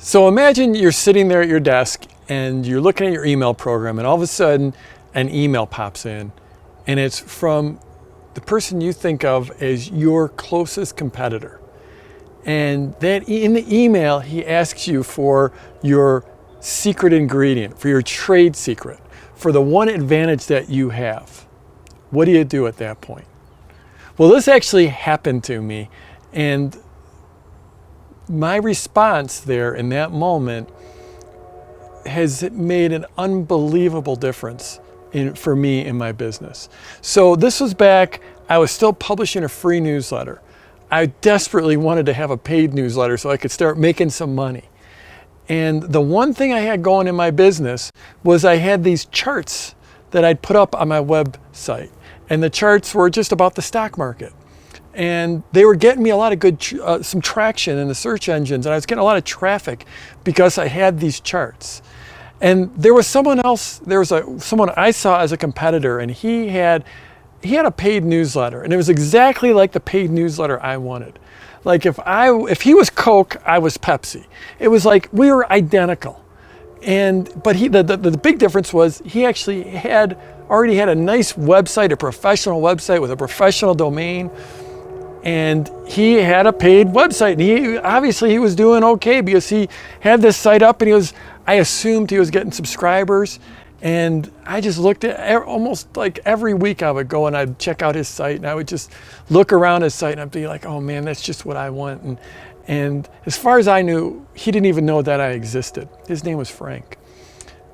So imagine you're sitting there at your desk and you're looking at your email program, and all of a sudden an email pops in, and it's from the person you think of as your closest competitor. And that in the email, he asks you for your secret ingredient, for your trade secret, for the one advantage that you have. What do you do at that point? Well, this actually happened to me, and my response there in that moment has made an unbelievable difference for me in my business. So this was back, I was still publishing a free newsletter. I desperately wanted to have a paid newsletter so I could start making some money. And the one thing I had going in my business was I had these charts that I'd put up on my website. And the charts were just about the stock market. And they were getting me a lot of good, some traction in the search engines. And I was getting a lot of traffic because I had these charts. And there was someone else, someone I saw as a competitor, and he had a paid newsletter. And it was exactly like the paid newsletter I wanted. Like if he was Coke, I was Pepsi. It was like we were identical. But the big difference was he actually already had a nice website, a professional website with a professional domain. And he had a paid website, and he was doing okay because he had this site up, and I assumed he was getting subscribers. And I just looked at almost like every week I would go and I'd check out his site, and I would just look around his site and I'd be like, oh man, that's just what I want. And as far as I knew, he didn't even know that I existed. His name was Frank.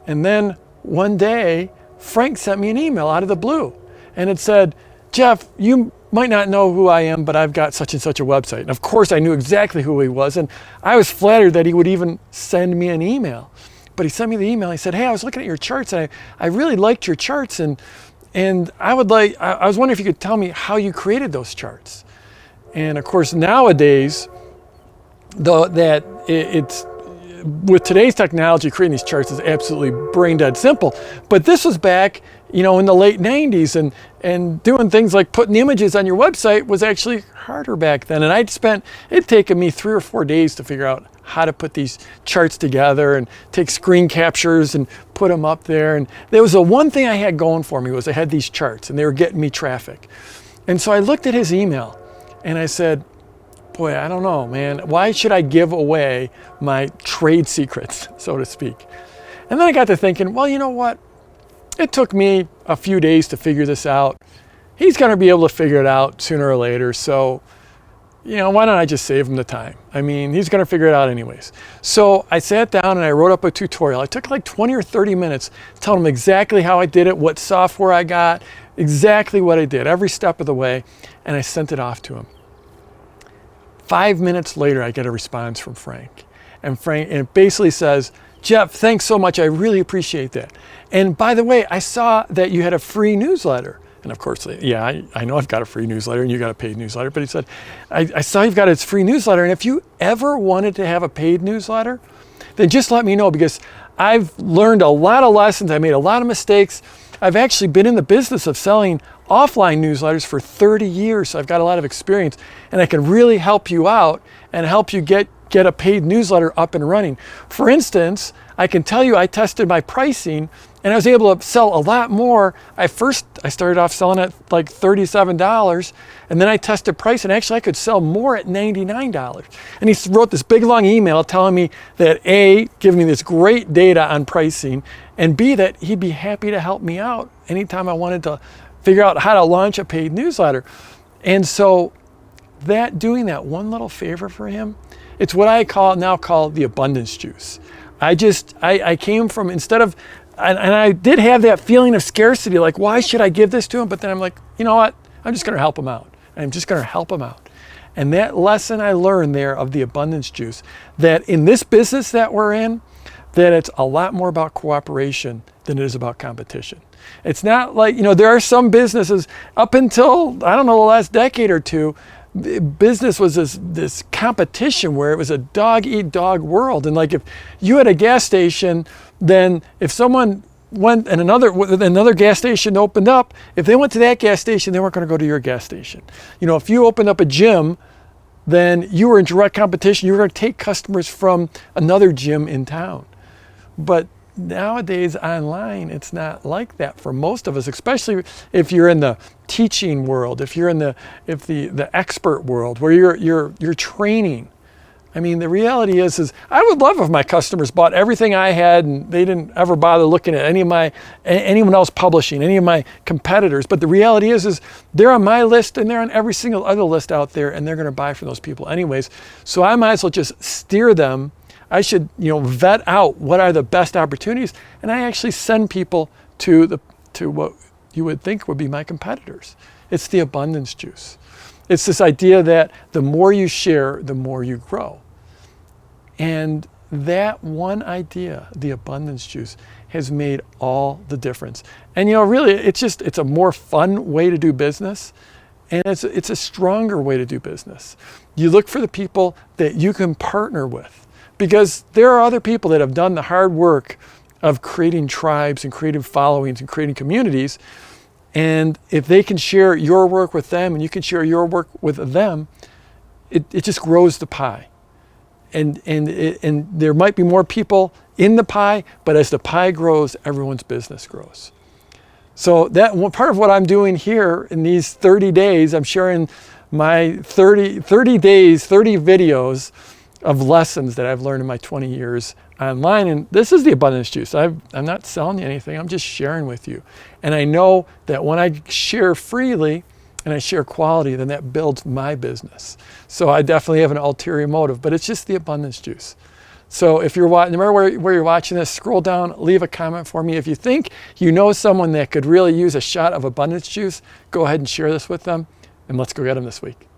And then one day, Frank sent me an email out of the blue, and it said, Jeff, you might not know who I am, but I've got such and such a website. And of course I knew exactly who he was, and I was flattered that he would even send me an email. But he sent me the email. He said, hey, I was looking at your charts, and I really liked your charts, and I was wondering if you could tell me how you created those charts. And of course nowadays, it's with today's technology, creating these charts is absolutely brain dead simple. But this was back, in the late 90s, and doing things like putting images on your website was actually harder back then. And it'd taken me 3 or 4 days to figure out how to put these charts together and take screen captures and put them up there. And there was the one thing I had going for me was I had these charts, and they were getting me traffic. And so I looked at his email and I said, boy, I don't know, man. Why should I give away my trade secrets, so to speak? And then I got to thinking, well, you know what? It took me a few days to figure this out. He's going to be able to figure it out sooner or later. So, why don't I just save him the time? I mean, he's going to figure it out anyways. So I sat down and I wrote up a tutorial. I took like 20 or 30 minutes telling him exactly how I did it, what software I got, exactly what I did, every step of the way. And I sent it off to him. 5 minutes later, I get a response from Frank. And it basically says, Jeff, thanks so much. I really appreciate that. And by the way, I saw that you had a free newsletter. And of course, yeah, I know I've got a free newsletter and you got a paid newsletter. But he said, I saw you've got a free newsletter. And if you ever wanted to have a paid newsletter, then just let me know, because I've learned a lot of lessons. I made a lot of mistakes. I've actually been in the business of selling offline newsletters for 30 years. So I've got a lot of experience, and I can really help you out and help you get a paid newsletter up and running. For instance, I can tell you I tested my pricing, and I was able to sell a lot more. I started off selling at like $37, and then I tested price, and actually I could sell more at $99. And he wrote this big long email telling me that A, giving me this great data on pricing, and B, that he'd be happy to help me out anytime I wanted to figure out how to launch a paid newsletter. And so doing that one little favor for him, it's what I now call the abundance juice. I came from, and I did have that feeling of scarcity, like, why should I give this to him? But then I'm like, you know what? I'm just going to help him out. I'm just going to help him out. And that lesson I learned there of the abundance juice, that in this business that we're in, that it's a lot more about cooperation than it is about competition. It's not like, there are some businesses up until, I don't know, the last decade or two, business was this competition where it was a dog-eat-dog world. And like if you had a gas station, then if someone went and another gas station opened up, if they went to that gas station, they weren't going to go to your gas station. If you opened up a gym, then you were in direct competition. You were going to take customers from another gym in town. But nowadays online, it's not like that for most of us, especially if you're in the teaching world, if you're in the expert world where you're training. I mean, the reality is I would love if my customers bought everything I had and they didn't ever bother looking at anyone else publishing, any of my competitors. But the reality is they're on my list and they're on every single other list out there, and they're going to buy from those people anyways. So I might as well just steer them. I should, vet out what are the best opportunities, and I actually send people to what you would think would be my competitors. It's the abundance juice. It's this idea that the more you share, the more you grow. And that one idea, the abundance juice, has made all the difference. And really, it's a more fun way to do business, and it's a stronger way to do business. You look for the people that you can partner with, because there are other people that have done the hard work of creating tribes and creating followings and creating communities. And if they can share your work with them and you can share your work with them, it just grows the pie. And there might be more people in the pie, but as the pie grows, everyone's business grows. So that one part of what I'm doing here in these 30 days, I'm sharing my 30 days, 30 videos of lessons that I've learned in my 20 years online. And this is the abundance juice. I'm not selling you anything. I'm just sharing with you. And I know that when I share freely and I share quality, then that builds my business. So I definitely have an ulterior motive, but it's just the abundance juice. So if you're watching, no matter where you're watching this, scroll down, leave a comment for me. If you think you know someone that could really use a shot of abundance juice, go ahead and share this with them, and let's go get them this week.